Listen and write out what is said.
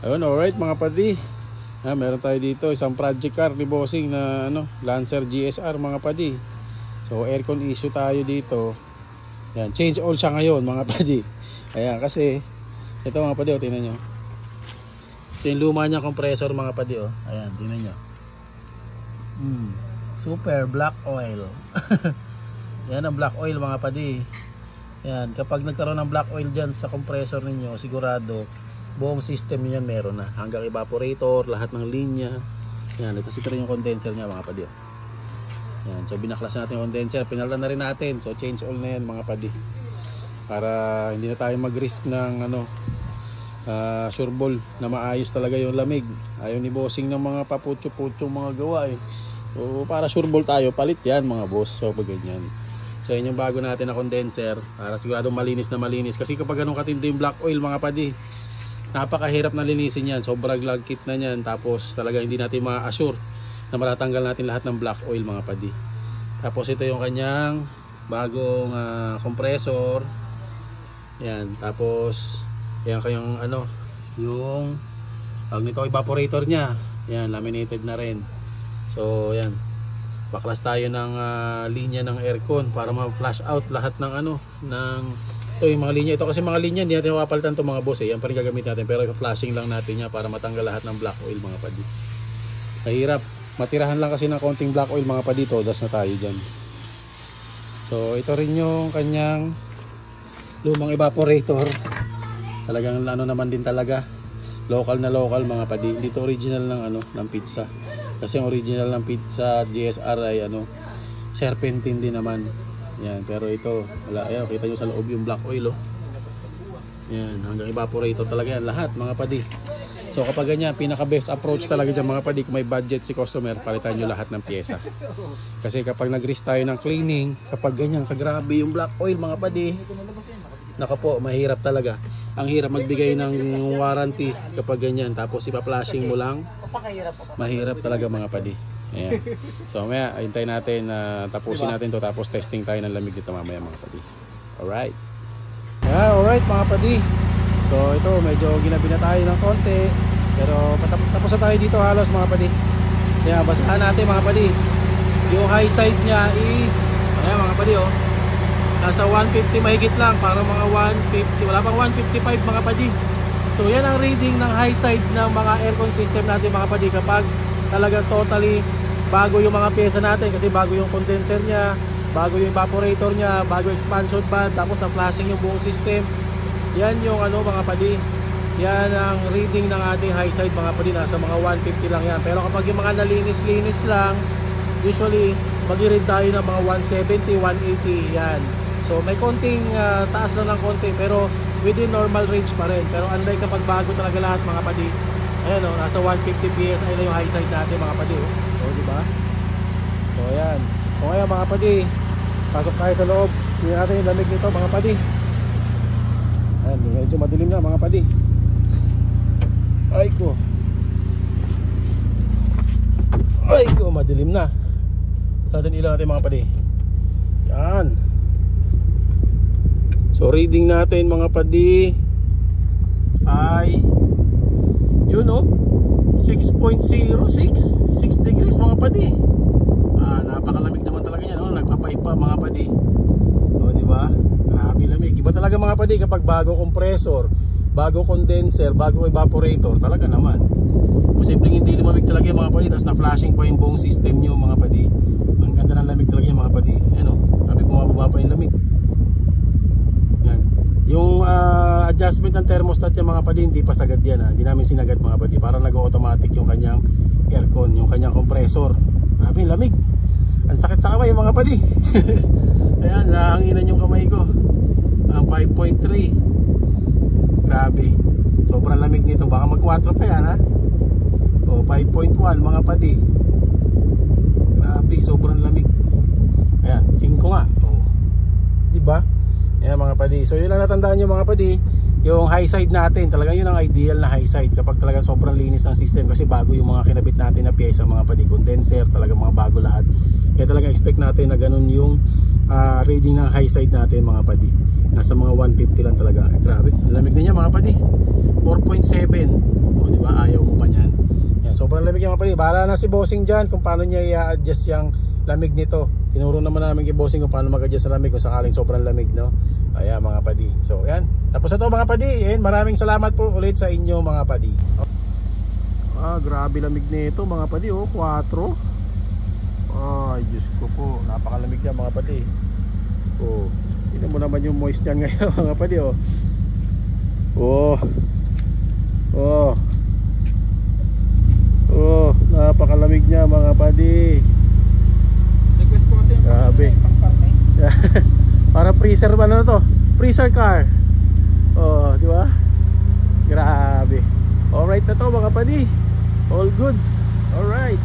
Ayun, alright mga padi. Meron tayo dito isang project car ni Bossing na Lancer GSR mga padi. So aircon issue tayo dito. Yan, change oil siya ngayon mga padi. Ayan, kasi ito mga padi, tingnan nyo. Ito yung luma niya compressor mga padi. Ayan, tingnan nyo. Super black oil. Yan ang black oil mga padi. Yan, kapag nagkaroon ng black oil dyan sa compressor ninyo, sigurado buong system niyan meron na, hanggang evaporator, lahat ng linya. Yan, ito rin yung condenser niya mga padi. Yan, so binaklas natin yung condenser, pinalitan na rin natin. So change oil na yan mga padi, para hindi na tayo mag-risk ng sure ball na maayos talaga yung lamig. Ayaw ni Bossing ng mga paputyo-putyo mga gawa eh. So para sure ball tayo, palit yan mga boss. So pag ganyan, so yun yung bago natin na condenser, para siguradong malinis na malinis. Kasi kapag ganun katindi yung black oil mga padi, napakahirap na linisin yan. Sobrang lagkit na yan. Tapos talaga hindi natin ma-assure na matatanggal natin lahat ng black oil mga padi. Tapos ito yung kanyang bagong compressor. Yan. Tapos yan kayong yung nito evaporator nya. Yan, laminated na rin. So yan, baklas tayo ng linya ng aircon para ma-flush out lahat ng ng ito yung mga linya. Ito kasi mga linya hindi natin mapapalitan ito mga boss eh. Yan pa rin gagamitin natin, pero flashing lang natin yan para matanggal lahat ng black oil mga padi. Mahirap, matirahan lang kasi ng konting black oil mga padi. Todas na tayo dyan. So ito rin yung kanyang lumang evaporator. Talagang naman din talaga, local na local mga padi. Hindi ito original ng pizza. Kasi yung original ng pizza GSR ay serpentine din naman. Yan, pero ito wala. Ayan, kita nyo sa loob yung black oil yan, hanggang evaporator talaga yan lahat mga padi. So kapag ganyan, pinaka best approach talaga dyan mga padi, kung may budget si customer, palitan nyo lahat ng pyesa. Kasi kapag nag-risk tayo ng cleaning, kapag ganyan kagrabe yung black oil mga padi, naka po, mahirap talaga. Ang hirap magbigay ng warranty kapag ganyan, tapos ipa-flashing mo lang, mahirap talaga mga padi. Ayan. So mamaya hintayin natin na tapusin natin to, tapos testing tayo ng lamig dito mamaya mga padi. Alright. Alright mga padi. So ito medyo ginabi na tayo ng konti, pero tapos na tayo dito halos mga padi. Kaya basahan natin mga padi. Yung high side nya is ayan mga padi nasa 150 mahigit lang, para mga 150, wala pang 155 mga padi. So yan ang reading ng high side ng mga aircon system natin mga padi, kapag talagang totally bago yung mga pyesa natin, kasi bago yung condenser nya, bago yung evaporator nya, bago expansion fan, tapos na flashing yung buong system. Yan yung mga padi, yan ang reading ng ating high side mga padi, nasa mga 150 lang yan. Pero kapag yung mga nalinis-linis lang, usually mag-read tayo ng mga 170, 180 yan. So may konting taas lang ng konti, pero within normal range pa rin. Pero unlike kapag bago talaga lahat mga padi, ayan nasa 150 PSI na yung high side natin mga padi. Diba? So ayan. O kaya mga padi, pasok tayo sa loob. Tingnan natin yung lamig nito mga padi. Ayan, medyo madilim na mga padi. Ay ko, madilim na. Natin ilaw natin mga padi. Yan. So reading natin mga padi ay yun 6.06 6 degrees mga padi. Napakalamig naman talaga yan nagpapay pa mga padi. Diba? Grabe lamig. Iba talaga mga padi kapag bago compressor, bago condenser, bago evaporator, talaga naman posibleng hindi lumamig talaga yung mga padi, tapos na flashing pa yung buong system nyo mga padi. Ang ganda ng lamig talaga yung mga padi. Sabi bumababa pa yung lamig. Yan. Yung adjustment ng thermostat yung mga padi, hindi pa sagad yan Hindi namin sinagad mga padi, parang nag-automatic yung kanyang aircon, yung kanyang compressor. Grabe lamig. Ang sakit sa kamay mga padi. Ayan, nahanginan yung kamay ko. Ang 5.3. Grabe. Sobrang lamig nito. Baka mag 4 pa yan 5.1 mga padi. Grabe, sobrang lamig. Ayan, 5 nga. Diba? Ayan mga padi. So yun lang natandaan nyo mga padi, yung high side natin, talagang yun ang ideal na high side kapag talagang sobrang linis ng system, kasi bago yung mga kinabit natin na pyesa mga padi, condenser, talagang mga bago lahat. Kaya talagang expect natin na ganun yung reading ng high side natin mga padi, nasa mga 150 lang talaga. Grabe, lamig na niya mga padi. 4.7 O di ba, ayaw mo pa niyan. Yan, sobrang lamig yan mga padi. Bahala na si bossing dyan kung paano niya i-adjust yung lamig nito. Tinuro naman namin kay bossing kung paano mag-adjust sa lamig kung sakaling sobrang lamig, no. Ayan mga padi. So yan, tapos na to mga padi. Ayan, maraming salamat po ulit sa inyo mga padi. Grabe lamig nito mga padi, 4. Ay, Diyos ko po, napakalamig yan mga padi. Tingnan mo naman yung moist yan ngayon mga padi. Napakalamig niya mga padi. Request ko kasi yung grabe. pang-karne. Para freezer ba na to? Freezer car. Di ba? Grabe. Alright na to mga padi. All goods. Alright.